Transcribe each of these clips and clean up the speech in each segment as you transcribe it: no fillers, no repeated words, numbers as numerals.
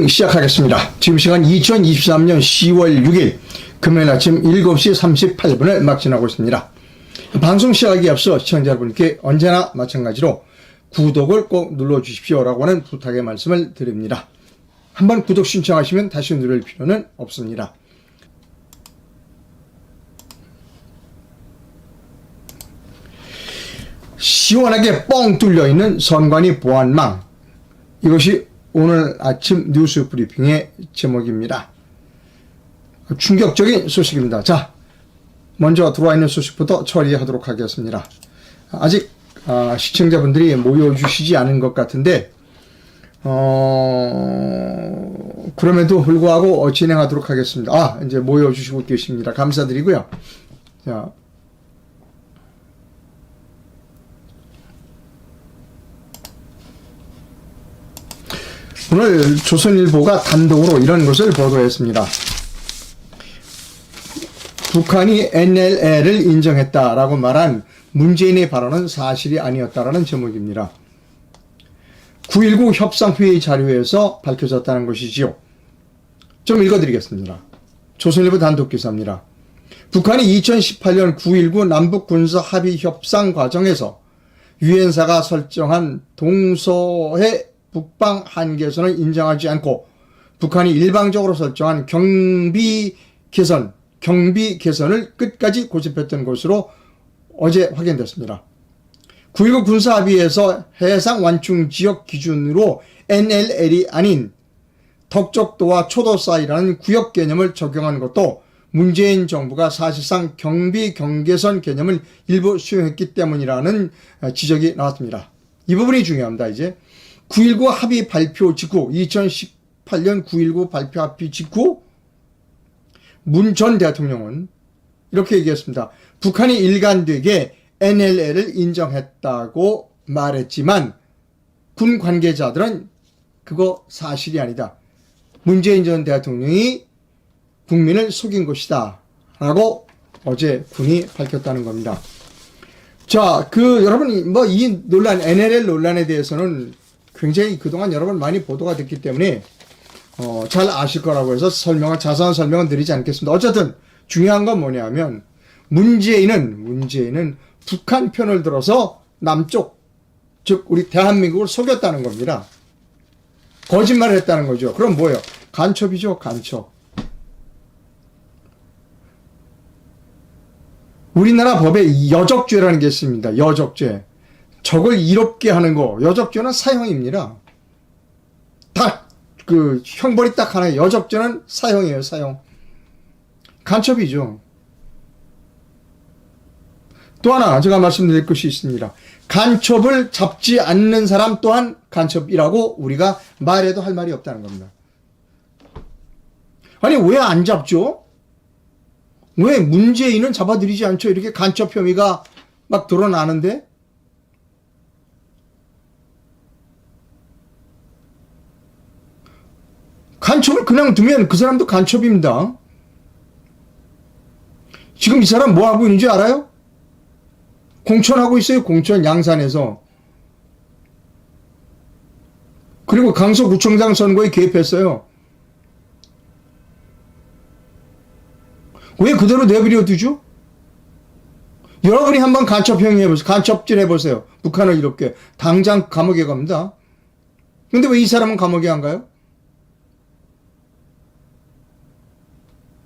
시작하겠습니다. 지금 시간 2023년 10월 6일 금요일 아침 7시 38분을 막 지나고 있습니다. 방송 시작하기에 앞서 시청자 여러분께 언제나 마찬가지로 구독을 꼭 눌러주십시오라고 하는 부탁의 말씀을 드립니다. 한번 구독 신청하시면 다시 누를 필요는 없습니다. 시원하게 뻥 뚫려있는 선관위 보안망, 이것이 오늘 아침 뉴스 브리핑의 제목입니다. 충격적인 소식입니다. 자, 먼저 들어와 있는 소식부터 처리하도록 하겠습니다. 아직 시청자분들이 모여주시지 않은 것 같은데 그럼에도 불구하고 진행하도록 하겠습니다. 이제 모여주시고 계십니다. 감사드리고요. 자, 오늘 조선일보가 단독으로 이런 것을 보도했습니다. 북한이 NLL을 인정했다라고 말한 문재인의 발언은 사실이 아니었다라는 제목입니다. 9.19 협상회의 자료에서 밝혀졌다는 것이지요. 좀 읽어드리겠습니다. 조선일보 단독 기사입니다. 북한이 2018년 9.19 남북군사 합의 협상 과정에서 유엔사가 설정한 동서해 북방 한계선을 인정하지 않고 북한이 일방적으로 설정한 경비 개선을 끝까지 고집했던 것으로 어제 확인됐습니다. 9.19 군사합의에서 해상 완충 지역 기준으로 NLL이 아닌 덕적도와 초도 사이라는 구역 개념을 적용한 것도 문재인 정부가 사실상 경비 경계선 개념을 일부 수용했기 때문이라는 지적이 나왔습니다. 이 부분이 중요합니다. 이제 9.19 합의 발표 직후, 2018년 9.19 발표 합의 직후 문 전 대통령은 이렇게 얘기했습니다. 북한이 일관되게 NLL을 인정했다고 말했지만 군 관계자들은 그거 사실이 아니다. 문재인 전 대통령이 국민을 속인 것이다 라고 어제 군이 밝혔다는 겁니다. 자, 여러분이 이 논란, NLL 논란에 대해서는 굉장히 그동안 여러 번 많이 보도가 됐기 때문에 잘 아실 거라고 해서 자세한 설명은 드리지 않겠습니다. 어쨌든 중요한 건 뭐냐면 문재인은 북한 편을 들어서 남쪽, 즉 우리 대한민국을 속였다는 겁니다. 거짓말을 했다는 거죠. 그럼 뭐예요? 간첩이죠, 간첩. 우리나라 법에 여적죄라는 게 있습니다. 여적죄. 적을 이롭게 하는 거, 여적죄는 사형입니다. 형벌이 딱 하나예요. 여적죄는 사형이에요, 사형. 간첩이죠. 또 하나 제가 말씀드릴 것이 있습니다. 간첩을 잡지 않는 사람 또한 간첩이라고 우리가 말해도 할 말이 없다는 겁니다. 아니, 왜 안 잡죠? 왜 문재인은 잡아들이지 않죠? 이렇게 간첩 혐의가 막 드러나는데? 간첩을 그냥 두면 그 사람도 간첩입니다. 지금 이 사람 뭐 하고 있는지 알아요? 공천하고 있어요. 공천 양산에서. 그리고 강서구청장 선거에 개입했어요. 왜 그대로 내버려 두죠? 여러분이 한번 간첩행위 해보세요. 간첩질 해보세요. 북한을 이렇게. 당장 감옥에 갑니다. 근데 왜 이 사람은 감옥에 안 가요?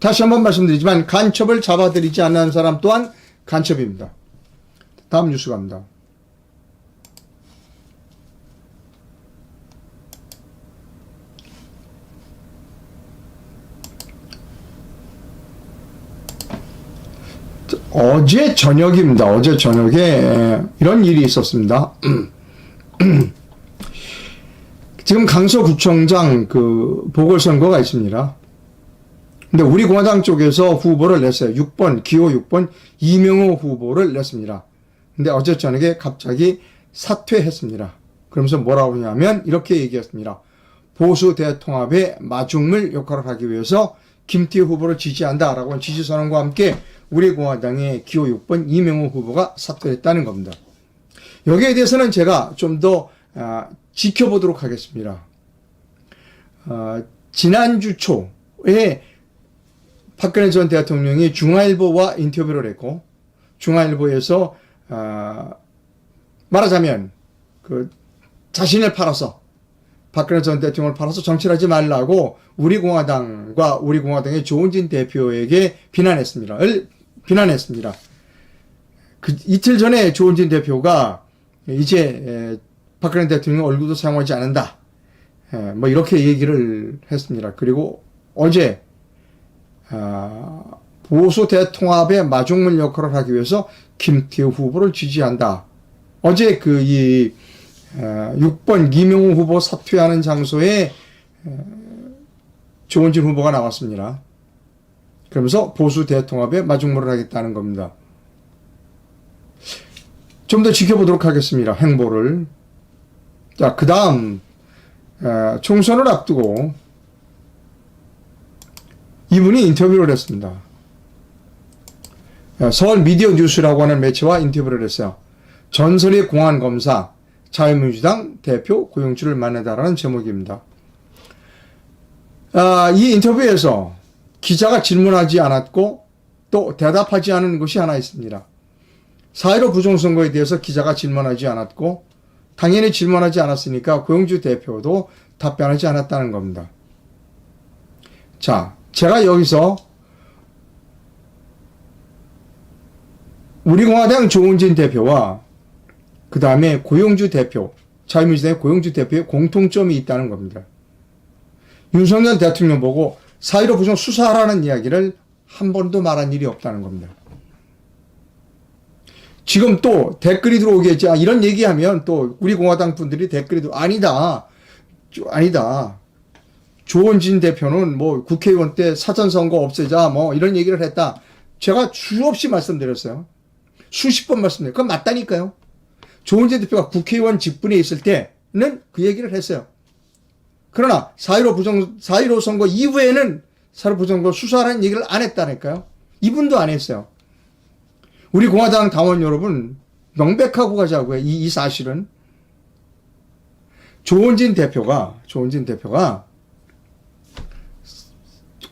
다시 한번 말씀드리지만 간첩을 잡아들이지 않는 사람 또한 간첩입니다. 다음 뉴스 갑니다. 어제 저녁입니다. 어제 저녁에 이런 일이 있었습니다. 지금 강서구청장 보궐선거가 있습니다. 근데 우리 공화당 쪽에서 후보를 냈어요. 6번, 기호 6번 이명호 후보를 냈습니다. 근데 어제 저녁에 갑자기 사퇴했습니다. 그러면서 뭐라고 하냐면 이렇게 얘기했습니다. 보수 대통합의 마중물 역할을 하기 위해서 김태우 후보를 지지한다라고 지지선언과 함께 우리 공화당의 기호 6번 이명호 후보가 사퇴했다는 겁니다. 여기에 대해서는 제가 좀 더 지켜보도록 하겠습니다. 지난주 초에 박근혜 전 대통령이 중앙일보와 인터뷰를 했고, 중앙일보에서 말하자면 그 자신을 팔아서, 박근혜 전 대통령을 팔아서 정치를 하지 말라고 우리공화당과 우리공화당의 조은진 대표에게 비난했습니다. 그 이틀 전에 조은진 대표가 이제 박근혜 대통령 얼굴도 사용하지 않는다, 뭐 이렇게 얘기를 했습니다. 그리고 어제 보수 대통합의 마중물 역할을 하기 위해서 김태우 후보를 지지한다. 어제 그 6번 이명호 후보 사퇴하는 장소에 조은진 후보가 나왔습니다. 그러면서 보수 대통합에 마중물을 하겠다는 겁니다. 좀 더 지켜보도록 하겠습니다. 행보를. 자, 그 다음 총선을 앞두고 이분이 인터뷰를 했습니다. 서울 미디어 뉴스라고 하는 매체와 인터뷰를 했어요. 전설의 공안검사 자유민주당 대표 고용주를 만나다라는 제목입니다. 이 인터뷰에서 기자가 질문하지 않았고 또 대답하지 않은 것이 하나 있습니다. 4.15 부정선거에 대해서 기자가 질문하지 않았고 당연히 질문하지 않았으니까 고용주 대표도 답변하지 않았다는 겁니다. 자, 제가 여기서 우리공화당 조은진 대표와 그 다음에 고용주 대표, 자유민주당의 고용주 대표의 공통점이 있다는 겁니다. 윤석열 대통령 보고 4.15 부정 수사하라는 이야기를 한 번도 말한 일이 없다는 겁니다. 지금 또 댓글이 들어오겠지. 이런 얘기하면 또 우리 공화당 분들이 댓글이 아니다. 조은진 대표는 뭐 국회의원 때 사전선거 없애자 뭐 이런 얘기를 했다. 제가 수없이 말씀드렸어요. 수십 번 말씀드렸어요. 그건 맞다니까요. 조은진 대표가 국회의원 직분에 있을 때는 그 얘기를 했어요. 그러나 4.15 선거 이후에는 4.15 부정선거 수사라는 얘기를 안 했다니까요. 이분도 안 했어요. 우리 공화당 당원 여러분 명백하고 가자고요. 이 사실은 조은진 대표가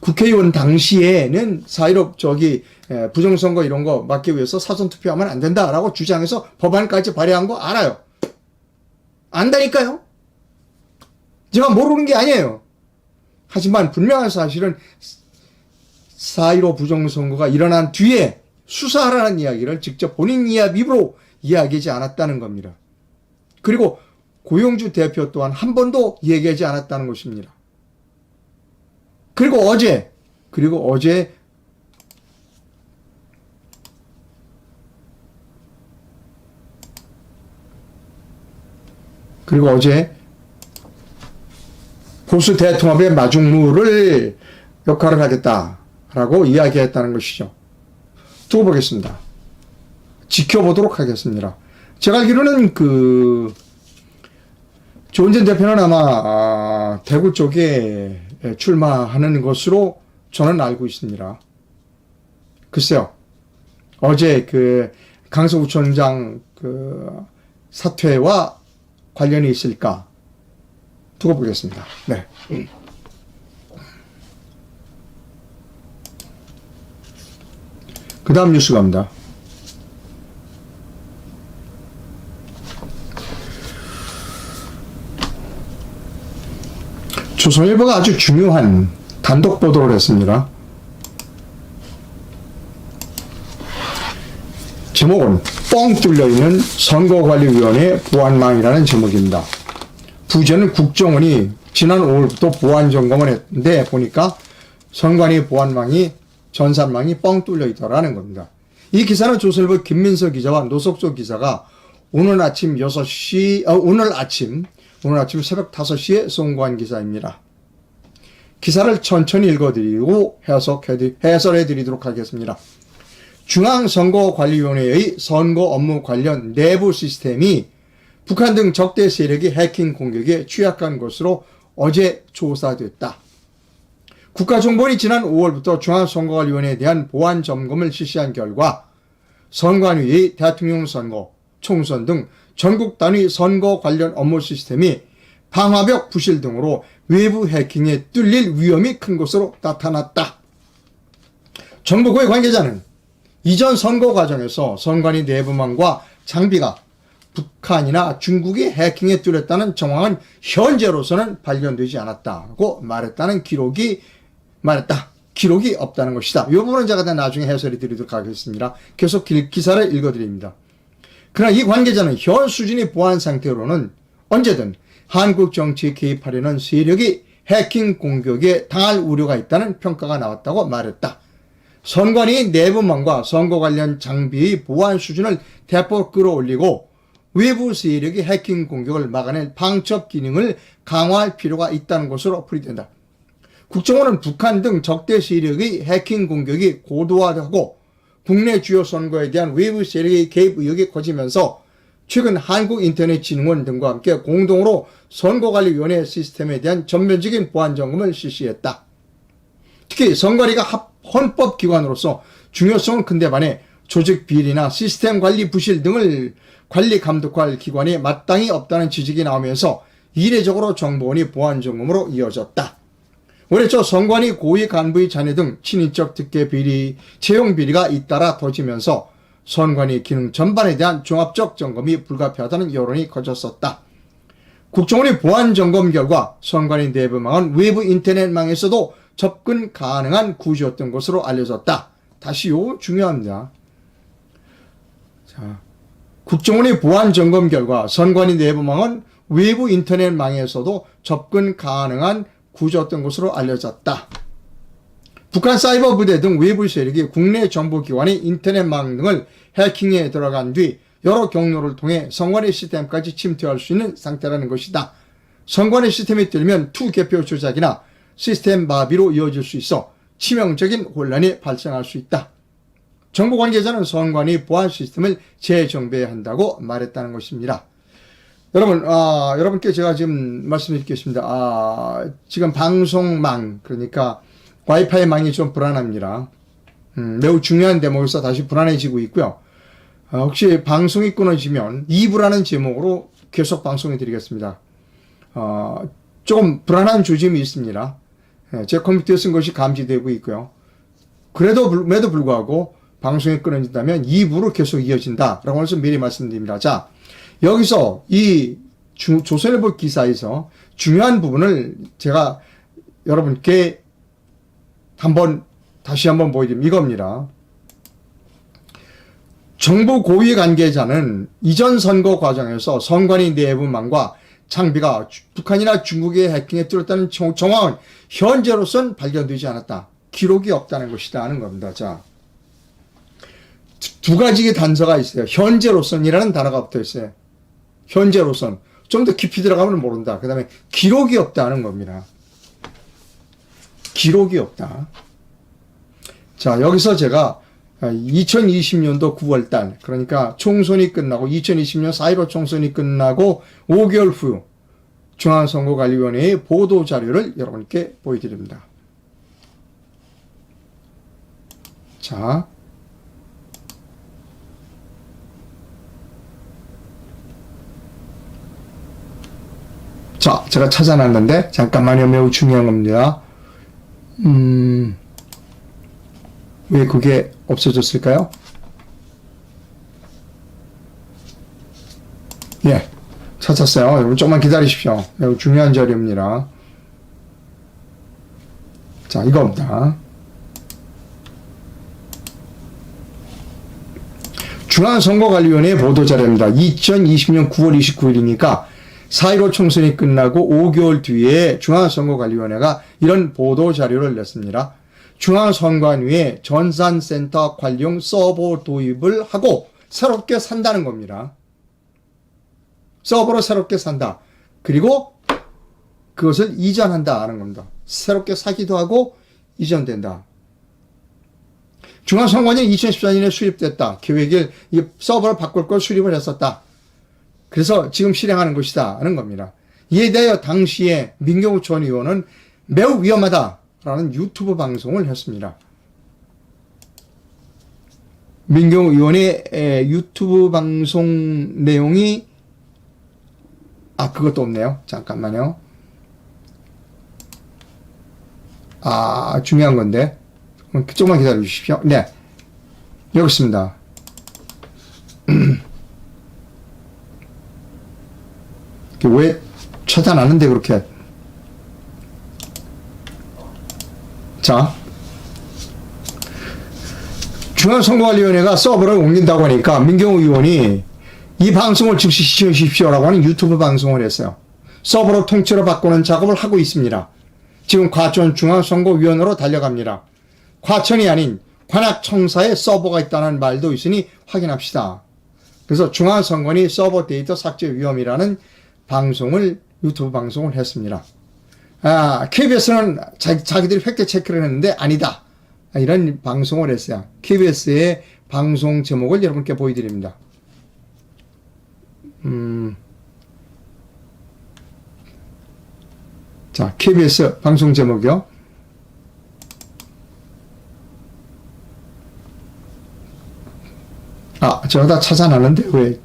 국회의원 당시에는 4.15 부정선거 이런 거 막기 위해서 사전투표하면 안 된다라고 주장해서 법안까지 발의한 거 알아요. 안다니까요. 제가 모르는 게 아니에요. 하지만 분명한 사실은 4.15 부정선거가 일어난 뒤에 수사하라는 이야기를 직접 본인 입으로 이야기하지 않았다는 겁니다. 그리고 고용주 대표 또한 한 번도 얘기하지 않았다는 것입니다. 그리고 어제 보수 대통합의 마중물을 역할을 하겠다라고 이야기했다는 것이죠. 두고 보겠습니다. 지켜보도록 하겠습니다. 제가 알기로는 조은진 대표는 아마 대구 쪽에 출마하는 것으로 저는 알고 있습니다. 글쎄요. 어제 강서구청장 사퇴와 관련이 있을까? 두고 보겠습니다. 네. 그 다음 뉴스 갑니다. 조선일보가 아주 중요한 단독 보도를 했습니다. 제목은 뻥 뚫려있는 선거관리위원회 보안망이라는 제목입니다. 부제는 국정원이 지난 5월부터 보안 점검을 했는데 보니까 선관위 보안망이 전산망이 뻥 뚫려 있더라는 겁니다. 이 기사는 조선일보 김민서 기자와 노석조 기자가 오늘 아침 새벽 5시에 송고한 기사입니다. 기사를 천천히 읽어드리고 해설해드리도록 하겠습니다. 중앙선거관리위원회의 선거 업무 관련 내부 시스템이 북한 등 적대 세력이 해킹 공격에 취약한 것으로 어제 조사됐다. 국가정보원이 지난 5월부터 중앙선거관리위원회에 대한 보안 점검을 실시한 결과 선관위의 대통령 선거, 총선 등 전국 단위 선거 관련 업무 시스템이 방화벽 부실 등으로 외부 해킹에 뚫릴 위험이 큰 것으로 나타났다. 정보고의 관계자는 이전 선거 과정에서 선관위 내부망과 장비가 북한이나 중국의 해킹에 뚫렸다는 정황은 현재로서는 발견되지 않았다고 기록이 없다는 것이다. 이 부분은 제가 나중에 해설해 드리도록 하겠습니다. 계속 기사를 읽어드립니다. 그러나 이 관계자는 현 수준의 보안 상태로는 언제든 한국 정치에 개입하려는 세력이 해킹 공격에 당할 우려가 있다는 평가가 나왔다고 말했다. 선관위 내부망과 선거 관련 장비의 보안 수준을 대폭 끌어올리고 외부 세력이 해킹 공격을 막아낼 방첩 기능을 강화할 필요가 있다는 것으로 풀이된다. 국정원은 북한 등 적대 세력의 해킹 공격이 고도화하고 국내 주요 선거에 대한 외부 세력의 개입 의혹이 커지면서 최근 한국인터넷진흥원 등과 함께 공동으로 선거관리위원회 시스템에 대한 전면적인 보안 점검을 실시했다. 특히 선관위가 헌법기관으로서 중요성은 큰데 반해 조직 비리나 시스템 관리 부실 등을 관리 감독할 기관이 마땅히 없다는 지적이 나오면서 이례적으로 정보원이 보안 점검으로 이어졌다. 올해 초 선관위 고위 간부의 자녀 등 친인척 특혜 비리, 채용 비리가 잇따라 터지면서 선관위 기능 전반에 대한 종합적 점검이 불가피하다는 여론이 커졌었다. 국정원의 보안 점검 결과 선관위 내부망은 외부 인터넷망에서도 접근 가능한 구조였던 것으로 알려졌다. 다시 요 중요합니다. 자, 국정원의 보안 점검 결과 선관위 내부망은 외부 인터넷망에서도 접근 가능한 구조였던 것으로 알려졌다. 북한 사이버 부대 등 외부 세력이 국내 정보기관의 인터넷망 등을 해킹에 들어간 뒤 여러 경로를 통해 선관위 시스템까지 침투할 수 있는 상태라는 것이다. 선관위 시스템이 뚫리면 투개표 조작이나 시스템 마비로 이어질 수 있어 치명적인 혼란이 발생할 수 있다. 정보 관계자는 선관위 보안 시스템을 재정비해야 한다고 말했다는 것입니다. 여러분께 제가 지금 말씀드리겠습니다. 지금 방송망, 그러니까 와이파이 망이 좀 불안합니다. 매우 중요한 대목에서 다시 불안해지고 있고요. 혹시 방송이 끊어지면 2부라는 제목으로 계속 방송해 드리겠습니다. 조금 불안한 조짐이 있습니다. 제 컴퓨터에 쓴 것이 감지되고 있고요. 그럼에도 불구하고 방송이 끊어진다면 2부로 계속 이어진다라고 해서 미리 말씀드립니다. 자, 여기서 이 조선일보 기사에서 중요한 부분을 제가 여러분께 다시 한번 보여드립니다. 이겁니다. 정부 고위 관계자는 이전 선거 과정에서 선관위 내부망과 장비가 북한이나 중국의 해킹에 뚫렸다는 정황은 현재로선 발견되지 않았다. 기록이 없다는 것이다 하는 겁니다. 자, 두 가지의 단서가 있어요. 현재로선이라는 단어가 붙어 있어요. 현재로선. 좀 더 깊이 들어가면 모른다. 그 다음에 기록이 없다는 겁니다. 기록이 없다. 자, 여기서 제가 2020년도 9월달, 그러니까 총선이 끝나고 2020년 4.15 총선이 끝나고 5개월 후 중앙선거관리위원회의 보도자료를 여러분께 보여드립니다. 자, 제가 찾아놨는데 잠깐만요. 매우 중요한 겁니다. 왜 그게 없어졌을까요? 예, 찾았어요. 여러분 조금만 기다리십시오. 매우 중요한 자료입니다. 자, 이겁니다. 중앙선거관리위원회 보도자료입니다. 2020년 9월 29일이니까 4.15 총선이 끝나고 5개월 뒤에 중앙선거관리위원회가 이런 보도자료를 냈습니다. 중앙선관위에 전산센터 관리용 서버 도입을 하고 새롭게 산다는 겁니다. 서버로 새롭게 산다. 그리고 그것을 이전한다 하는 겁니다. 새롭게 사기도 하고 이전된다. 중앙선관위는 2014년에 수립됐다. 계획을 이 서버를 바꿀 걸 수립을 했었다. 그래서 지금 실행하는 것이다 하는 겁니다. 이에 대하여 당시에 민경우 전 의원은 매우 위험하다라는 유튜브 방송을 했습니다. 민경우 의원의 유튜브 방송 내용이 그것도 없네요. 잠깐만요. 중요한 건데. 조금만 기다려 주십시오. 네. 여기 있습니다. 왜 차단 안 하는데, 그렇게. 자. 중앙선거관리위원회가 서버를 옮긴다고 하니까 민경우 의원이 이 방송을 즉시 시청해 주십시오라고 하는 유튜브 방송을 했어요. 서버로 통째로 바꾸는 작업을 하고 있습니다. 지금 과천 중앙선거위원회로 달려갑니다. 과천이 아닌 관악청사에 서버가 있다는 말도 있으니 확인합시다. 그래서 중앙선관위 서버 데이터 삭제 위험이라는 방송을, 유튜브 방송을 했습니다. KBS는 자기들이 팩트 체크를 했는데 아니다. 이런 방송을 했어요. KBS의 방송 제목을 여러분께 보여드립니다. 자, KBS 방송 제목이요. 제가 다 찾아놨는데, 왜.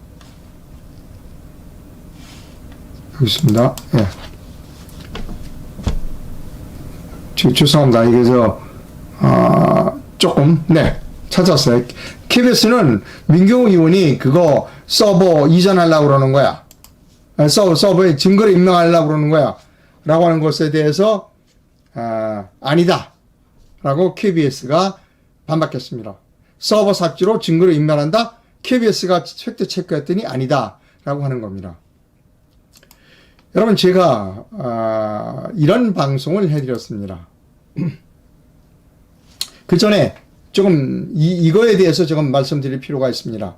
여기 있습니다. 예. 죄송합니다. 이게 조금, 네, 찾았어요. KBS는 민경우 의원이 그거 서버 이전하려고 그러는 거야. 서버에 증거를 입력하려고 그러는 거야. 라고 하는 것에 대해서, 아니다. 라고 KBS가 반박했습니다. 서버 삭제로 증거를 인멸한다? KBS가 팩트 체크했더니 아니다. 라고 하는 겁니다. 여러분, 제가, 이런 방송을 해드렸습니다. 그 전에 조금 이거에 대해서 조금 말씀드릴 필요가 있습니다.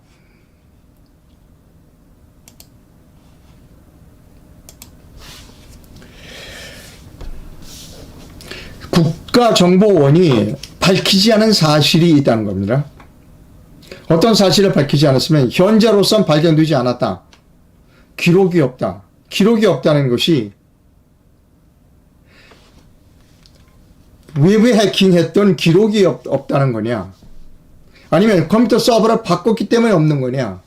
국가정보원이 밝히지 않은 사실이 있다는 겁니다. 어떤 사실을 밝히지 않았으면 현재로선 발견되지 않았다. 기록이 없다. 기록이 없다는 것이 외부 해킹했던 기록이 없다는 거냐? 아니면 컴퓨터 서버를 바꿨기 때문에 없는 거냐?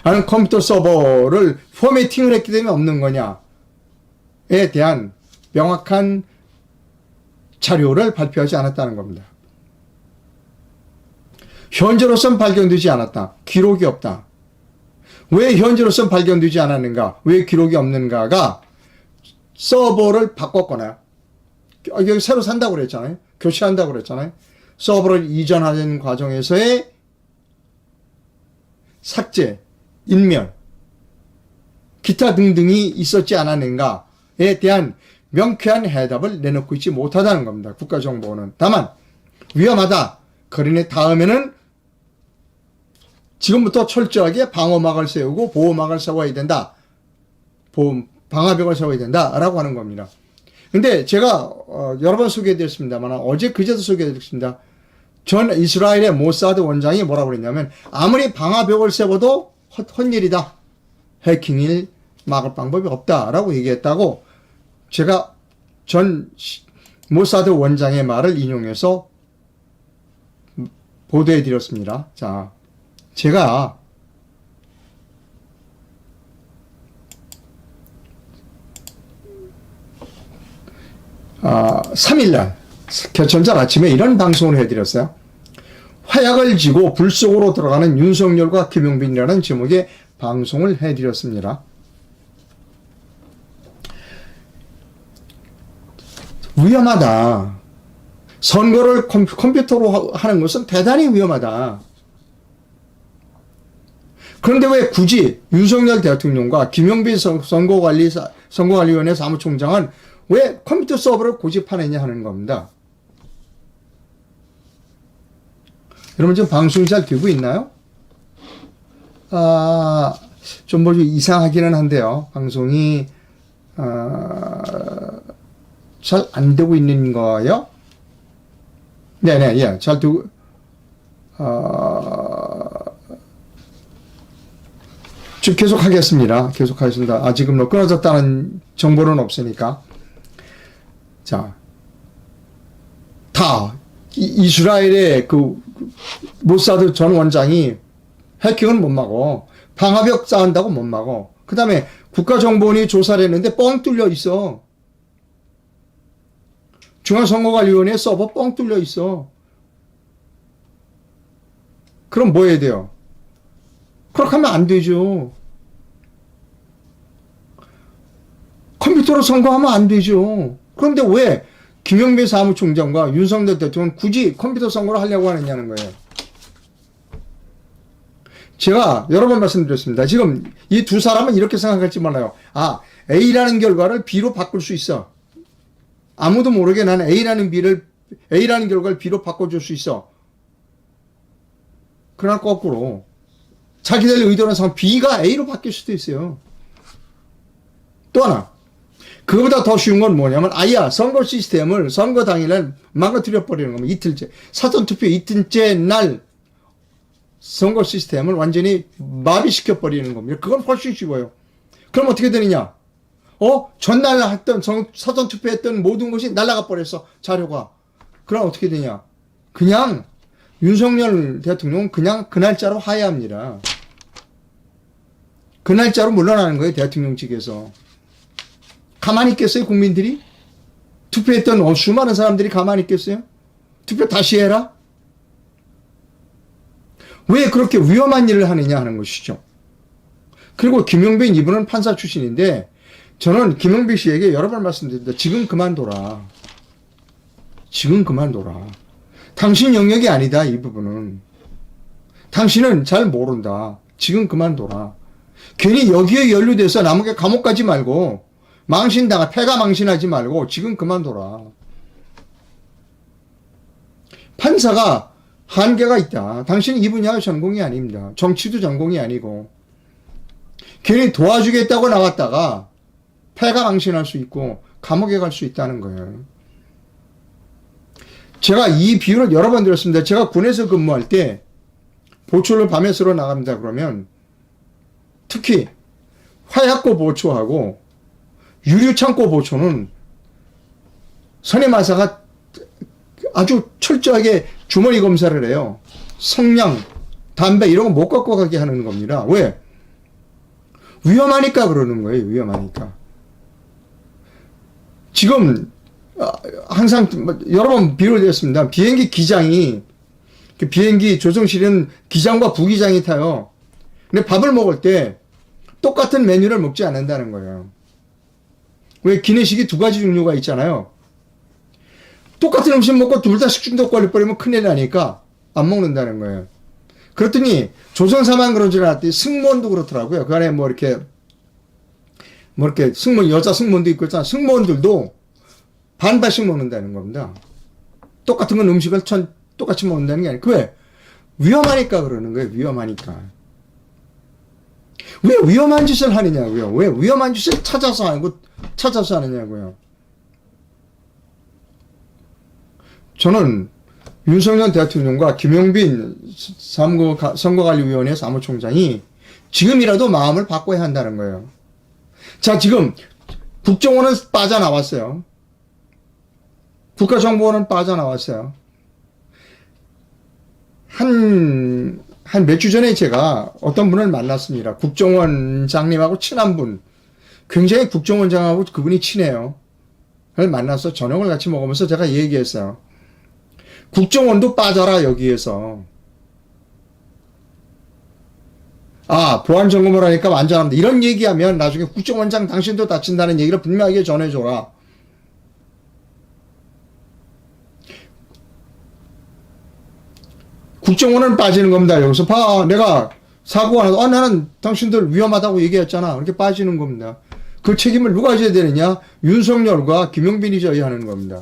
아니면 컴퓨터 서버를 포매팅을 했기 때문에 없는 거냐에 대한 명확한 자료를 발표하지 않았다는 겁니다. 현재로선 발견되지 않았다. 기록이 없다. 왜 현재로선 발견되지 않았는가? 왜 기록이 없는가가 서버를 바꿨거나 여기 새로 산다고 그랬잖아요. 교체한다고 그랬잖아요. 서버를 이전하는 과정에서의 삭제, 인멸, 기타 등등이 있었지 않았는가에 대한 명쾌한 해답을 내놓고 있지 못하다는 겁니다. 국가정보원은. 다만 위험하다. 그러니 다음에는 지금부터 철저하게 방어막을 세우고 보호막을 세워야 된다. 방화벽을 세워야 된다라고 하는 겁니다. 근데 제가 여러 번 소개해드렸습니다만 어제 그제도 소개해드렸습니다. 전 이스라엘의 모사드 원장이 뭐라고 그랬냐면 아무리 방화벽을 세워도 헛일이다. 해킹을 막을 방법이 없다라고 얘기했다고 제가 전 모사드 원장의 말을 인용해서 보도해드렸습니다. 자, 제가 3일날 개천절 아침에 이런 방송을 해드렸어요. 화약을 지고 불 속으로 들어가는 윤석열과 김용빈이라는 제목의 방송을 해드렸습니다. 위험하다. 선거를 컴퓨터로 하는 것은 대단히 위험하다. 그런데 왜 굳이 윤석열 대통령과 김용빈 선거관리위원회 사무총장은 왜 컴퓨터 서버를 고집하느냐 하는 겁니다. 여러분 지금 방송이 잘 되고 있나요? 좀 뭐 이상하기는 한데요. 방송이 잘 안 되고 있는 거예요? 네네, 예, 잘 되고, 지금 계속 하겠습니다. 계속 하겠습니다. 지금 끊어졌다는 정보는 없으니까. 자, 이스라엘의 모사드 전 원장이 해킹은 못 막어. 방화벽 쌓은다고 못 막어. 그 다음에 국가정보원이 조사를 했는데 뻥 뚫려 있어. 중앙선거관리위원회 서버 뻥 뚫려 있어. 그럼 뭐 해야 돼요? 그렇게 하면 안 되죠. 컴퓨터로 선거하면 안 되죠. 그런데 왜 김영배 사무총장과 윤석열 대통령은 굳이 컴퓨터 선거를 하려고 하느냐는 거예요. 제가 여러 번 말씀드렸습니다. 지금 이 두 사람은 이렇게 생각할지 몰라요. 아, A라는 결과를 B로 바꿀 수 있어. 아무도 모르게 나는 A라는 결과를 B로 바꿔줄 수 있어. 그러나 거꾸로 자기들 의도는 상황 B가 A로 바뀔 수도 있어요. 또 하나, 그거보다 더 쉬운 건 뭐냐면 아야 선거 시스템을 선거 당일날 망가뜨려 버리는 겁니다. 이틀째, 사전투표 이틀째 날 선거 시스템을 완전히 마비시켜 버리는 겁니다. 그건 훨씬 쉬워요. 그럼 어떻게 되느냐? 전날 했던 사전투표했던 모든 것이 날아가 버렸어, 자료가. 그럼 어떻게 되냐? 그냥 윤석열 대통령은 그냥 그 날짜로 하야합니다. 그 날짜로 물러나는 거예요, 대통령 측에서. 가만히 있겠어요, 국민들이? 투표했던 수많은 사람들이 가만히 있겠어요? 투표 다시 해라? 왜 그렇게 위험한 일을 하느냐 하는 것이죠. 그리고 김용빈 이분은 판사 출신인데 저는 김용빈 씨에게 여러 번 말씀드립니다. 지금 그만둬라. 지금 그만둬라. 당신 영역이 아니다, 이 부분은. 당신은 잘 모른다. 지금 그만둬라. 괜히 여기에 연루돼서 남에게 감옥 가지 말고 패가 망신하지 말고 지금 그만둬라. 판사가 한계가 있다. 당신은 이 분야의 전공이 아닙니다. 정치도 전공이 아니고 괜히 도와주겠다고 나왔다가 패가 망신할 수 있고 감옥에 갈 수 있다는 거예요. 제가 이 비유를 여러 번 들었습니다. 제가 군에서 근무할 때 보초를 밤에 쓰러 나갑니다. 그러면 특히 화약고 보초하고 유류창고 보초는 선임하사가 아주 철저하게 주머니 검사를 해요. 성냥, 담배 이런 거 못 갖고 가게 하는 겁니다. 왜? 위험하니까 그러는 거예요. 위험하니까. 지금 항상 여러 번 비유를 드렸습니다. 비행기 기장이 비행기 조종실은 기장과 부기장이 타요. 근데 밥을 먹을 때 똑같은 메뉴를 먹지 않는다는 거예요. 왜 기내식이 두 가지 종류가 있잖아요. 똑같은 음식 먹고 둘 다 식중독 걸려버리면 큰일 나니까 안 먹는다는 거예요. 그랬더니 조선사만 그런 줄 알았더니 승무원도 그렇더라고요. 그 안에 승무원, 여자 승무원도 있고 있잖아. 승무원들도 반반씩 먹는다는 겁니다. 똑같은 건 음식을 똑같이 먹는다는 게 아니고, 왜? 위험하니까 그러는 거예요. 위험하니까. 왜 위험한 짓을 하느냐고요. 왜 위험한 짓을 찾아서 하느냐고요. 저는 윤석열 대통령과 김용빈 선거관리위원회 사무총장이 지금이라도 마음을 바꿔야 한다는 거예요. 자, 지금 국정원은 빠져나왔어요. 국가정보원은 빠져나왔어요. 한 몇 주 전에 제가 어떤 분을 만났습니다. 국정원장님하고 친한 분. 굉장히 국정원장하고 그분이 친해요. 그걸 만나서 저녁을 같이 먹으면서 제가 얘기했어요. 국정원도 빠져라, 여기에서. 보안 점검을 하니까 완전합니다. 이런 얘기하면 나중에 국정원장 당신도 다친다는 얘기를 분명하게 전해줘라. 국정원은 빠지는 겁니다. 여기서 내가 사고가 나서 나는 당신들 위험하다고 얘기했잖아. 이렇게 빠지는 겁니다. 그 책임을 누가 져야 되느냐? 윤석열과 김용빈이 져야 하는 겁니다.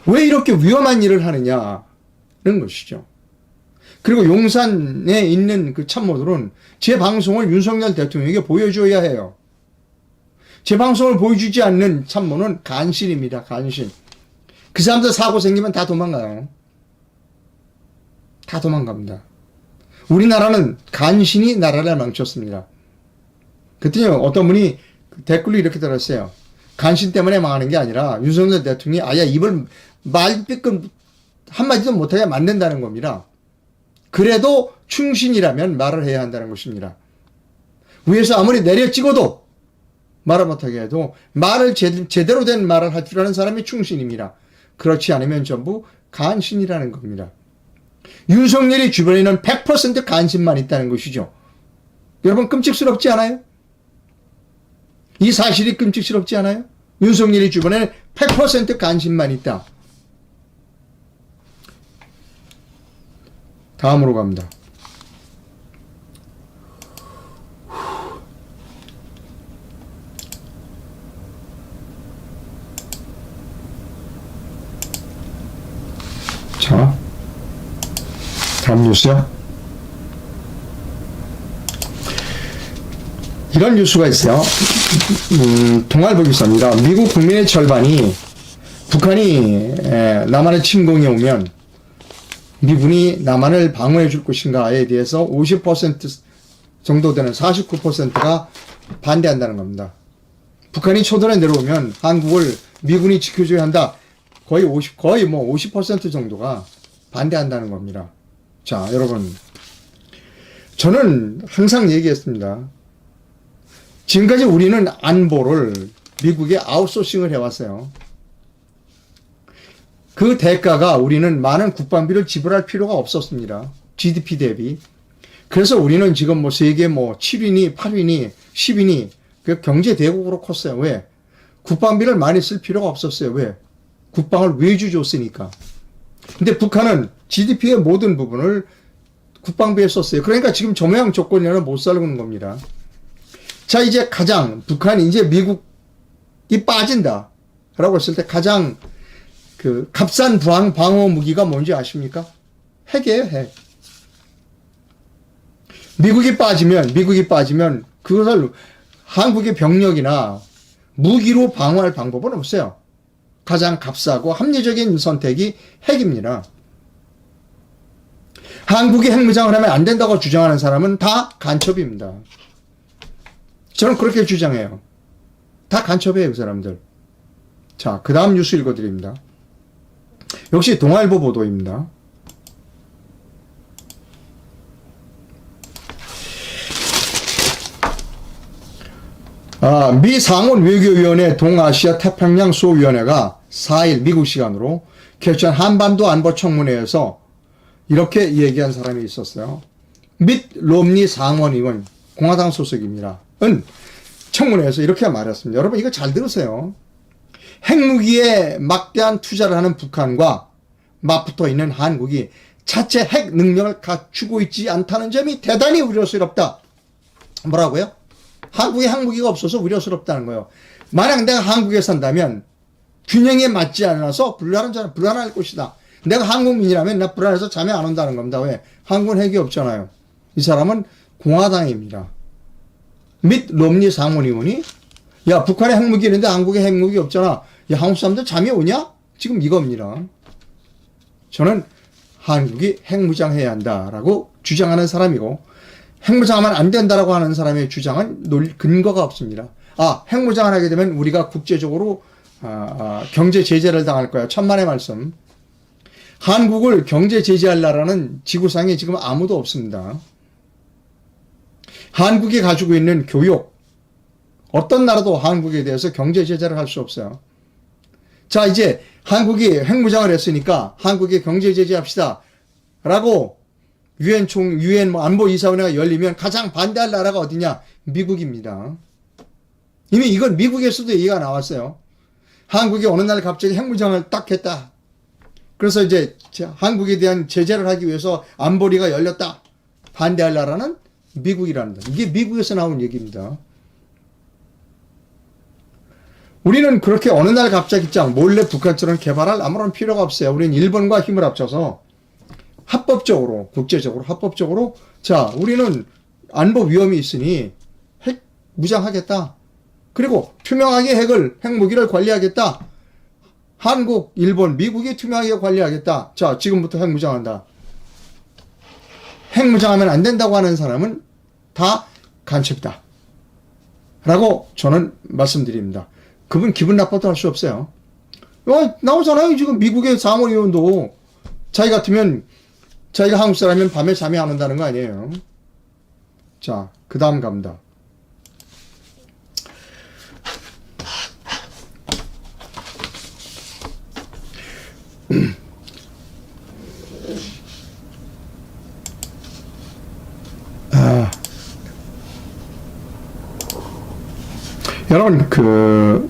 왜 이렇게 위험한 일을 하느냐는 것이죠. 그리고 용산에 있는 그 참모들은 제 방송을 윤석열 대통령에게 보여줘야 해요. 제 방송을 보여주지 않는 참모는 간신입니다. 간신. 그 사람들 사고 생기면 다 도망가요. 다 도망갑니다. 우리나라는 간신히 나라를 망쳤습니다. 그랬더니 어떤 분이 댓글로 이렇게 달았어요. 간신 때문에 망하는 게 아니라 윤석열 대통령이 아예 입을 말삐끔 한마디도 못하게 만든다는 겁니다. 그래도 충신이라면 말을 해야 한다는 것입니다. 위에서 아무리 내려 찍어도 말을 못하게 해도 말을 제대로 된 말을 할 줄 아는 사람이 충신입니다. 그렇지 않으면 전부 간신이라는 겁니다. 윤석열이 주변에는 100% 간신만 있다는 것이죠. 여러분 끔찍스럽지 않아요? 이 사실이 끔찍스럽지 않아요? 윤석열이 주변에는 100% 간신만 있다. 다음으로 갑니다. 자, 다음 뉴스요. 이런 뉴스가 있어요. 동아일보 기사입니다. 미국 국민의 절반이 북한이 남한을 침공해 오면 미군이 남한을 방어해 줄 것인가에 대해서 50% 정도 되는 49%가 반대한다는 겁니다. 북한이 초전에 내려오면 한국을 미군이 지켜줘야 한다. 거의 50% 정도가 반대한다는 겁니다. 자, 여러분. 저는 항상 얘기했습니다. 지금까지 우리는 안보를 미국에 아웃소싱을 해왔어요. 그 대가가 우리는 많은 국방비를 지불할 필요가 없었습니다. GDP 대비. 그래서 우리는 지금 세계 7위니 8위니 10위니 그 경제 대국으로 컸어요. 왜? 국방비를 많이 쓸 필요가 없었어요. 왜? 국방을 외주 줬으니까. 근데 북한은 GDP의 모든 부분을 국방비에 썼어요. 그러니까 지금 저 모양 조건이라는 못 살는 겁니다. 자, 이제 북한이 이제 미국이 빠진다. 라고 했을 때 가장 값싼 방어 무기가 뭔지 아십니까? 핵이에요, 핵. 미국이 빠지면 그것을 한국의 병력이나 무기로 방어할 방법은 없어요. 가장 값싸고 합리적인 선택이 핵입니다. 한국이 핵무장을 하면 안 된다고 주장하는 사람은 다 간첩입니다. 저는 그렇게 주장해요. 다 간첩이에요, 그 사람들. 자, 그 다음 뉴스 읽어드립니다. 역시 동아일보 보도입니다. 미 상원 외교위원회 동아시아 태평양 수호위원회가 4일 미국 시간으로 개최한 한반도 안보청문회에서 이렇게 얘기한 사람이 있었어요. 밋 롬니 상원 의원, 공화당 소속입니다. 청문회에서 이렇게 말했습니다. 여러분 이거 잘 들으세요. 핵무기에 막대한 투자를 하는 북한과 맞붙어 있는 한국이 자체 핵 능력을 갖추고 있지 않다는 점이 대단히 우려스럽다. 뭐라고요? 한국에 핵무기가 없어서 우려스럽다는 거예요. 만약 내가 한국에 산다면 균형에 맞지 않아서 불안할 것이다. 내가 한국민이라면 나 불안해서 잠이 안 온다는 겁니다. 왜? 한국은 핵이 없잖아요. 이 사람은 공화당입니다. 밋 롬니 상원 의원이 야, 북한에 핵무기 있는데 한국에 핵무기 없잖아. 야, 한국 사람들 잠이 오냐? 지금 이겁니다. 저는 한국이 핵무장해야 한다라고 주장하는 사람이고 핵무장하면 안 된다라고 하는 사람의 주장은 근거가 없습니다. 핵무장을 하게 되면 우리가 국제적으로 경제 제재를 당할 거야. 천만의 말씀. 한국을 경제 제재할 나라는 지구상에 지금 아무도 없습니다. 한국이 가지고 있는 교육, 어떤 나라도 한국에 대해서 경제 제재를 할 수 없어요. 자, 이제 한국이 핵무장을 했으니까 한국에 경제 제재합시다. 라고 유엔 안보이사회가 열리면 가장 반대할 나라가 어디냐? 미국입니다. 이미 이건 미국에서도 얘기가 나왔어요. 한국이 어느 날 갑자기 핵무장을 딱 했다. 그래서 이제 한국에 대한 제재를 하기 위해서 안보리가 열렸다. 반대할 나라는 미국이라는 거. 이게 미국에서 나온 얘기입니다. 우리는 그렇게 어느 날 갑자기 몰래 북한처럼 개발할 아무런 필요가 없어요. 우리는 일본과 힘을 합쳐서 합법적으로, 국제적으로, 합법적으로, 자, 우리는 안보 위험이 있으니 핵 무장하겠다. 그리고 투명하게 핵무기를 관리하겠다. 한국, 일본, 미국이 투명하게 관리하겠다. 자, 지금부터 핵무장한다. 핵무장하면 안 된다고 하는 사람은 다 간첩이다. 라고 저는 말씀드립니다. 그분 기분 나빠도 할 수 없어요. 나오잖아요. 지금 미국의 상원의원도 자기 같으면 자기가 한국 사람이면 밤에 잠이 안 온다는 거 아니에요. 자, 그 다음 갑니다. 여러분,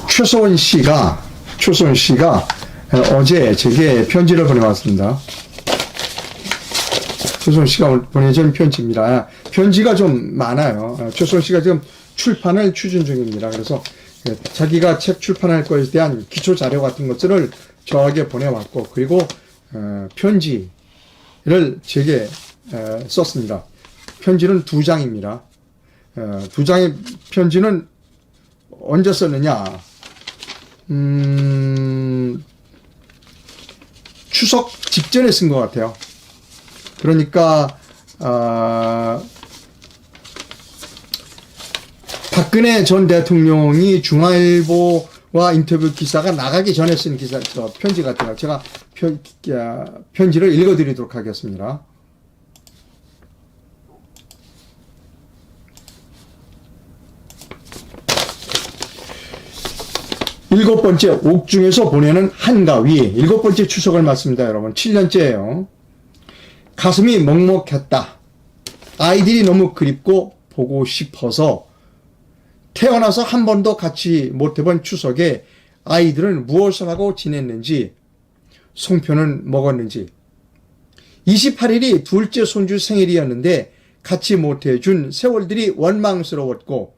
최소원 씨가 어제 제게 편지를 보내왔습니다. 최소원 씨가 보내준 편지입니다. 편지가 좀 많아요. 최소원 씨가 지금 출판을 추진 중입니다. 그래서 자기가 책 출판할 것에 대한 기초 자료 같은 것들을 저에게 보내왔고, 그리고 편지를 제게 썼습니다. 편지는 2장입니다. 2장의 편지는 언제 썼느냐? 추석 직전에 쓴 것 같아요. 그러니까 박근혜 전 대통령이 중앙일보와 인터뷰 기사가 나가기 전에 쓴 편지 같아요. 제가 편지를 읽어드리도록 하겠습니다. 일곱 번째 옥중에서 보내는 한가위. 7번째 추석을 맞습니다, 여러분. 7년째예요. 가슴이 먹먹했다. 아이들이 너무 그립고 보고 싶어서 태어나서 한 번도 같이 못 해본 추석에 아이들은 무엇을 하고 지냈는지, 송편은 먹었는지. 28일이 둘째 손주 생일이었는데 같이 못 해준 세월들이 원망스러웠고,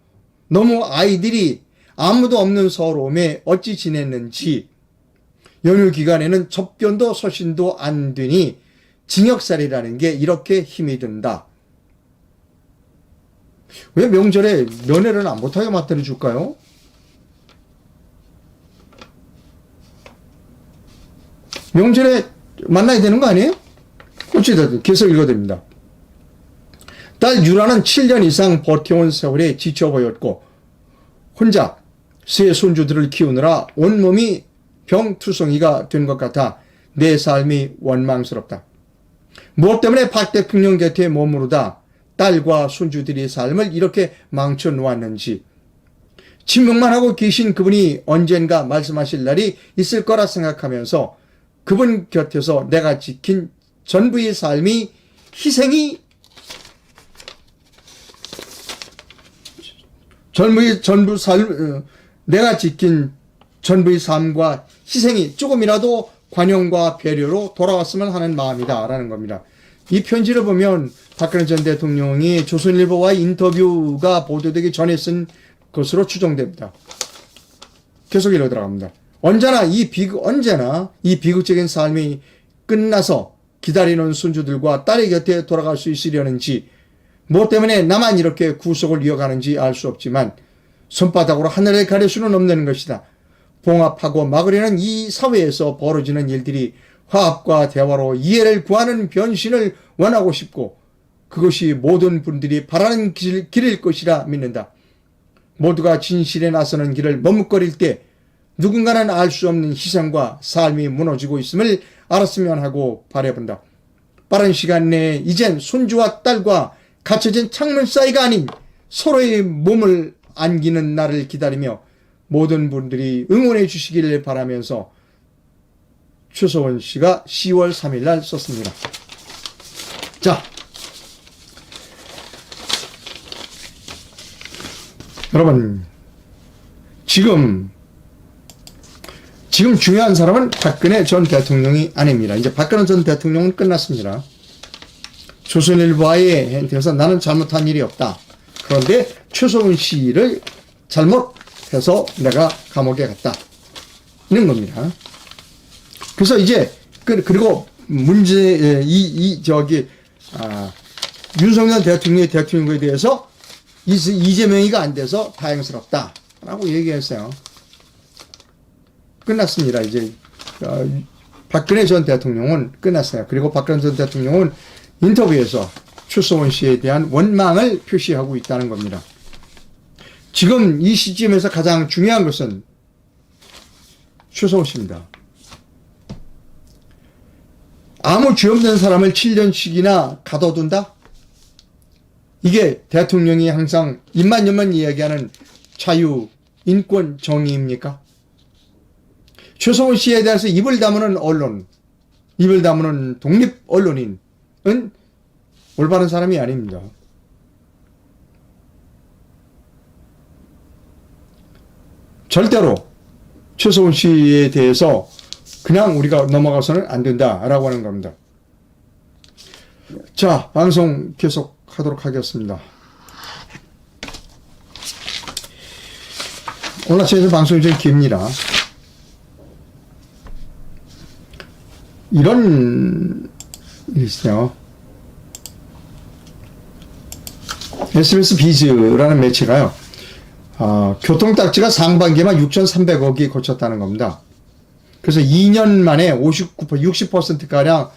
너무 아이들이 아무도 없는 서러움에 어찌 지냈는지, 연휴 기간에는 접견도 서신도 안 되니 징역살이라는 게 이렇게 힘이 든다. 왜 명절에 면회를 안 못하게 만들어 줄까요? 명절에 만나야 되는 거 아니에요? 어찌됐든 계속 읽어드립니다. 딸 유라는 7년 이상 버텨온 세월에 지쳐 보였고 혼자 세 손주들을 키우느라 온몸이 병투성이가 된 것 같아 내 삶이 원망스럽다. 무엇 때문에 박 대통령 곁에 머무르다 딸과 손주들의 삶을 이렇게 망쳐 놓았는지, 침묵만 하고 계신 그분이 언젠가 말씀하실 날이 있을 거라 생각하면서 그분 곁에서 내가 지킨 전부의 삶이 내가 지킨 전부의 삶과 희생이 조금이라도 관용과 배려로 돌아왔으면 하는 마음이다 라는 겁니다. 이 편지를 보면 박근혜 전 대통령이 조선일보와의 인터뷰가 보도되기 전에 쓴 것으로 추정됩니다. 계속 읽어 들어갑니다. 언제나 이 비극적인 삶이 끝나서 기다리는 손주들과 딸의 곁에 돌아갈 수 있으려는지, 무엇 때문에 나만 이렇게 구속을 이어가는지 알 수 없지만 손바닥으로 하늘을 가릴 수는 없는 것이다. 봉합하고 막으려는 이 사회에서 벌어지는 일들이 화합과 대화로 이해를 구하는 변신을 원하고 싶고, 그것이 모든 분들이 바라는 길일 것이라 믿는다. 모두가 진실에 나서는 길을 머뭇거릴 때 누군가는 알 수 없는 희생과 삶이 무너지고 있음을 알았으면 하고 바라본다. 빠른 시간 내에 이젠 손주와 딸과 갇혀진 창문 사이가 아닌 서로의 몸을 안기는 날을 기다리며 모든 분들이 응원해 주시기를 바라면서 최소원 씨가 10월 3일 날 썼습니다. 자, 여러분, 지금 중요한 사람은 박근혜 전 대통령이 아닙니다. 이제 박근혜 전 대통령은 끝났습니다. 조선일보에 대해서 나는 잘못한 일이 없다. 그런데 최소원 씨를 잘못해서 내가 감옥에 갔다. 이런 겁니다. 그래서 이제 그리고 윤석열 대통령의 대통령에 대해서 이재명이가 안 돼서 다행스럽다라고 얘기했어요. 끝났습니다. 이제 박근혜 전 대통령은 끝났어요. 그리고 박근혜 전 대통령은 인터뷰에서 최소원 씨에 대한 원망을 표시하고 있다는 겁니다. 지금 이 시점에서 가장 중요한 것은 최소원 씨입니다. 아무 죄 없는 사람을 7년씩이나 가둬둔다? 이게 대통령이 항상 입만 열면 이야기하는 자유, 인권, 정의입니까? 최성훈 씨에 대해서 입을 다무는 언론, 입을 다무는 독립 언론인은 올바른 사람이 아닙니다. 절대로 최성훈 씨에 대해서 그냥 우리가 넘어가서는 안 된다라고 하는 겁니다. 자, 방송 계속하도록 하겠습니다. 오늘 아침에 방송이 좀 깁니다. 이런 일이 있어요. SBS 비즈라는 매체가요. 교통딱지가 상반기만 6,300억이 거쳤다는 겁니다. 그래서 2년 만에 60%가량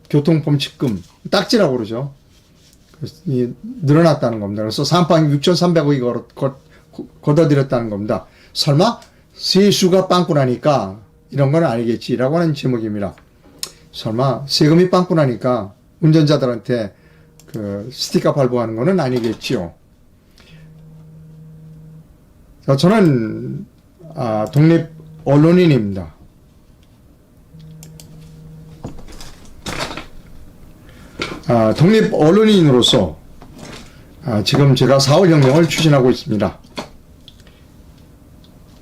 교통범칙금, 딱지라고 그러죠. 늘어났다는 겁니다. 그래서 상반기 6,300억이 걷어들였다는 겁니다. 설마 세수가 빵꾸나니까 이런 건 아니겠지라고 하는 제목입니다. 설마 세금이 빵꾸나니까 운전자들한테 그 스티커 발부하는 거는 아니겠지요. 저는 독립 언론인입니다. 독립 언론인으로서 지금 제가 4월 혁명을 추진하고 있습니다.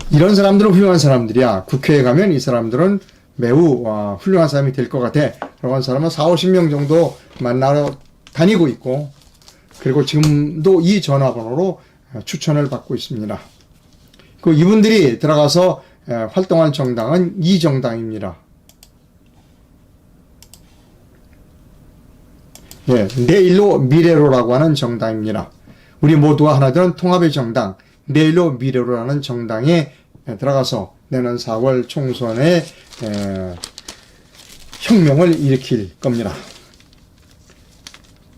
이런 사람들은 훌륭한 사람들이야. 국회에 가면 이 사람들은 매우 훌륭한 사람이 될 것 같아. 그런 한 사람은 4, 50명 정도 만나러 다니고 있고, 그리고 지금도 이 전화번호로 추천을 받고 있습니다. 그 이분들이 들어가서 활동한 정당은 이 정당입니다. 예, 내일로 미래로라고 하는 정당입니다. 우리 모두가 하나 되는 통합의 정당, 내일로 미래로라는 정당에 들어가서 내년 4월 총선에 혁명을 일으킬 겁니다.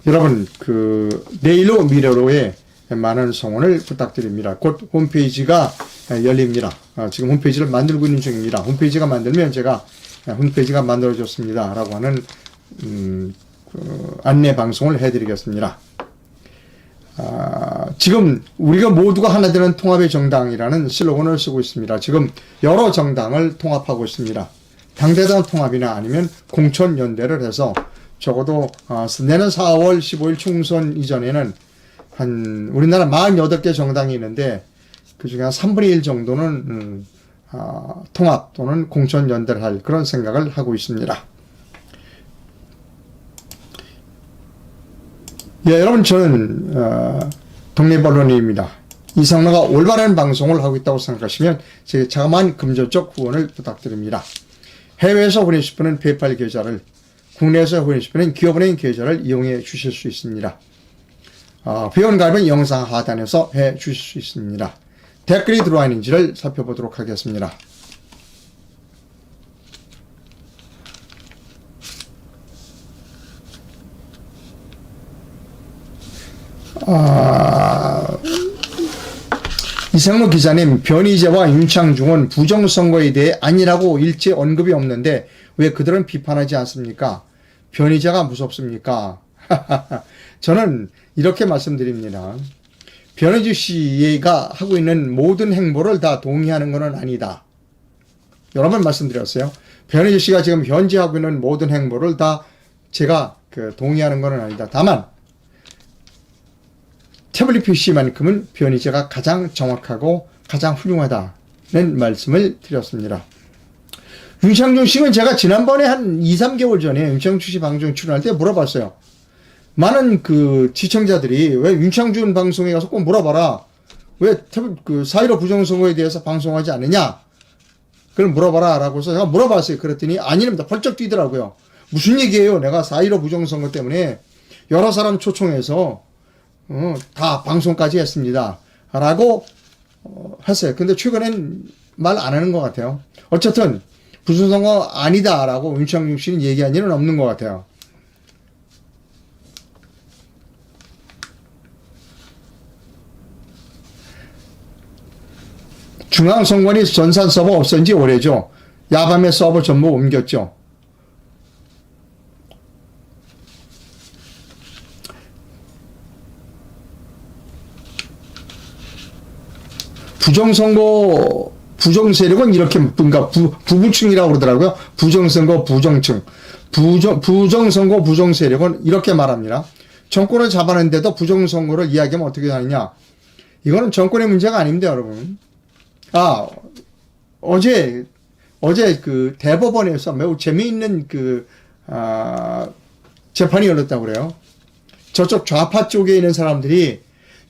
여러분, 그 내일로 미래로에 많은 성원을 부탁드립니다. 곧 홈페이지가 열립니다. 지금 홈페이지를 만들고 있는 중입니다. 홈페이지가 만들면 제가 홈페이지가 만들어졌습니다 라고 하는 안내 방송을 해드리겠습니다. 지금 우리가 모두가 하나 되는 통합의 정당이라는 슬로건을 쓰고 있습니다. 지금 여러 정당을 통합하고 있습니다. 당대당 통합이나 아니면 공천연대를 해서 적어도 내년 4월 15일 총선 이전에는 한 우리나라 48개 정당이 있는데 그중에 한 3분의 1 정도는 통합 또는 공천연대를 할 그런 생각을 하고 있습니다. 예, 여러분, 저는 독립 언론인입니다. 이상로가 올바른 방송을 하고 있다고 생각하시면 제 자그마한 금전적 후원을 부탁드립니다. 해외에서 후원하실 분은 페이팔 계좌를, 국내에서 후원하실 분은 기업은행 계좌를 이용해 주실 수 있습니다. 회원 가입은 영상 하단에서 해 주실 수 있습니다. 댓글이 들어와 있는지를 살펴보도록 하겠습니다. 이상로 기자님, 변희재와 윤창중은 부정선거에 대해 아니라고 일체 언급이 없는데 왜 그들은 비판하지 않습니까? 변희재가 무섭습니까? 저는 이렇게 말씀드립니다. 변희재 씨가 하고 있는 모든 행보를 다 동의하는 것은 아니다. 여러 번 말씀드렸어요. 변희재 씨가 지금 현재 하고 있는 모든 행보를 다 제가 동의하는 것은 아니다. 다만 태블릿 PC만큼은 변희재가 가장 정확하고 가장 훌륭하다는 말씀을 드렸습니다. 윤창중 씨는 제가 지난번에 한 2, 3개월 전에 윤창중 씨 방송 출연할 때 물어봤어요. 많은 그 시청자들이 왜 윤창중 방송에 가서 꼭 물어봐라. 왜 그 4.15 부정선거에 대해서 방송하지 않느냐. 그걸 물어봐라 라고 해서 제가 물어봤어요. 그랬더니 아닙니다. 벌쩍 뛰더라고요. 무슨 얘기예요. 내가 4.15 부정선거 때문에 여러 사람 초청해서 다 방송까지 했습니다. 라고 했어요. 근데 최근엔 말 안 하는 것 같아요. 어쨌든 부정선거 아니다 라고 윤창중 씨는 얘기한 일은 없는 것 같아요. 중앙선관위 전산 서버 없앤 지 오래죠. 야밤에 서버 전부 옮겼죠. 부정선거 부정세력은 이렇게, 그러니까 부부층이라고 그러더라고요. 부정선거, 부정층. 부정선거, 부정세력은 이렇게 말합니다. 정권을 잡아낸데도 부정선거를 이야기하면 어떻게 하느냐. 이거는 정권의 문제가 아닙니다, 여러분. 어제 그 대법원에서 매우 재미있는 재판이 열렸다고 그래요. 저쪽 좌파 쪽에 있는 사람들이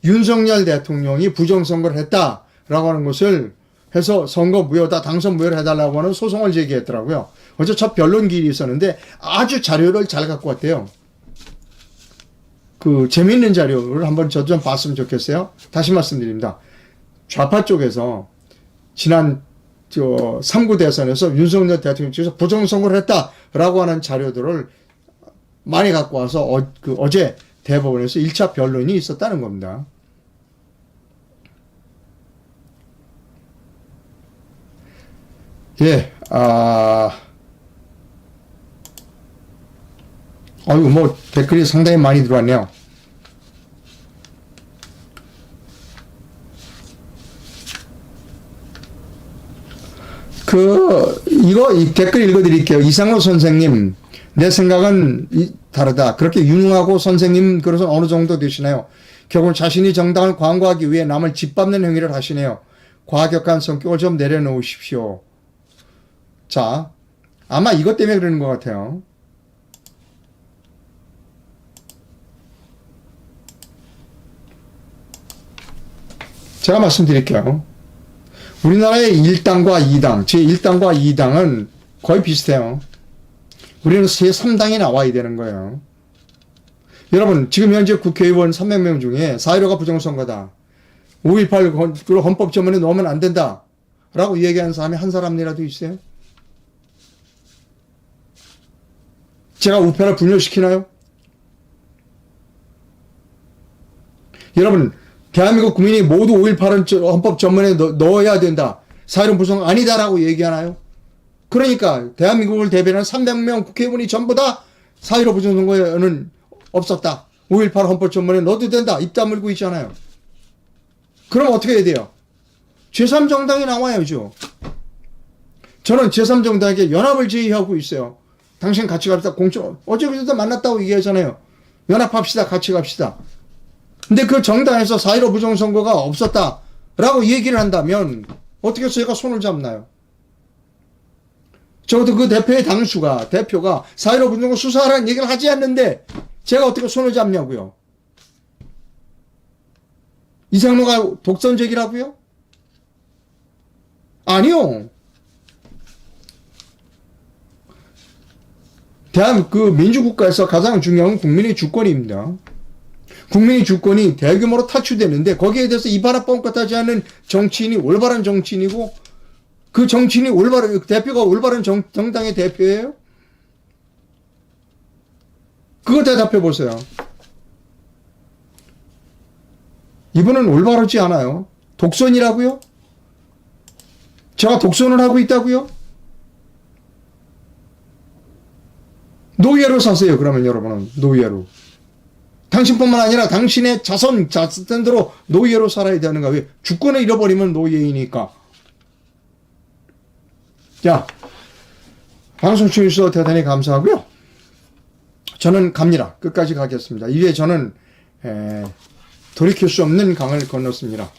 윤석열 대통령이 부정선거를 했다라고 하는 것을 해서 선거 무효다, 당선 무효를 해달라고 하는 소송을 제기했더라고요. 어제 첫 변론기일이 있었는데 아주 자료를 잘 갖고 왔대요. 재미있는 자료를 한번 저 좀 봤으면 좋겠어요. 다시 말씀드립니다. 좌파 쪽에서 지난 3구 대선에서 윤석열 대통령 측에서 부정선거를 했다라고 하는 자료들을 많이 갖고 와서 어제 대법원에서 1차 변론이 있었다는 겁니다. 예, 댓글이 상당히 많이 들어왔네요. 이 댓글 읽어드릴게요. 이상로 선생님, 내 생각은 다르다. 그렇게 유능하고 선생님 그릇은 어느 정도 되시나요? 결국 자신이 정당을 광고하기 위해 남을 짓밟는 행위를 하시네요. 과격한 성격을 좀 내려놓으십시오. 자, 아마 이것 때문에 그러는 것 같아요. 제가 말씀드릴게요. 우리나라의 1당과 2당, 제1당과 2당은 거의 비슷해요. 우리는 제3당이 나와야 되는 거예요. 여러분, 지금 현재 국회의원 300명 중에 4.15가 부정선거다. 5.18을 헌법조문에 넣으면 안 된다. 라고 얘기하는 사람이 한 사람이라도 있어요? 제가 우편을 분열시키나요? 여러분, 대한민국 국민이 모두 5.18은 헌법조문에 넣어야 된다. 4.15 부정 아니다라고 얘기하나요? 그러니까 대한민국을 대변하는 300명 국회의원이 전부 다 4.15 부정선거에는 없었다. 5.18 헌법조문에 넣어도 된다. 입 다물고 있잖아요. 그럼 어떻게 해야 돼요? 제3정당이 나와야죠. 저는 제3정당에게 연합을 제의하고 있어요. 당신 같이 갑시다. 어제 그저도 만났다고 얘기하잖아요. 연합합시다. 같이 갑시다. 근데 그 정당에서 4.15 부정선거가 없었다 라고 얘기를 한다면 어떻게 해서 제가 손을 잡나요? 적어도 그 대표가 4.15 부정선거 수사하라는 얘기를 하지 않는데 제가 어떻게 손을 잡냐고요? 이상로가 독선적이라고요? 아니요. 대한민국 민주국가에서 가장 중요한 건 국민의 주권입니다. 국민의 주권이 대규모로 탈취되는데 거기에 대해서 입 하나 뻥끗하지 않는 정치인이 올바른 정치인이고 그 정치인이 대표가 올바른 정당의 대표예요? 그거 대답해 보세요. 이분은 올바르지 않아요. 독선이라고요? 제가 독선을 하고 있다고요? 노예로 사세요. 그러면 여러분은 노예로. 당신뿐만 아니라 당신의 자손대로 노예로 살아야 되는가? 왜? 주권을 잃어버리면 노예이니까. 자, 방송 출연해주셔서 대단히 감사하고요. 저는 갑니다. 끝까지 가겠습니다. 이게 저는 돌이킬 수 없는 강을 건넜습니다.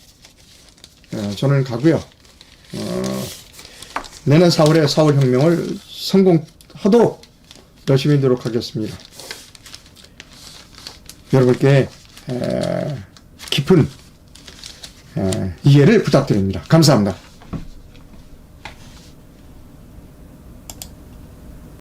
저는 가고요. 내년 4월에 4.18혁명을 성공하도록 열심히 노력하겠습니다. 여러분께 깊은 이해를 부탁드립니다. 감사합니다.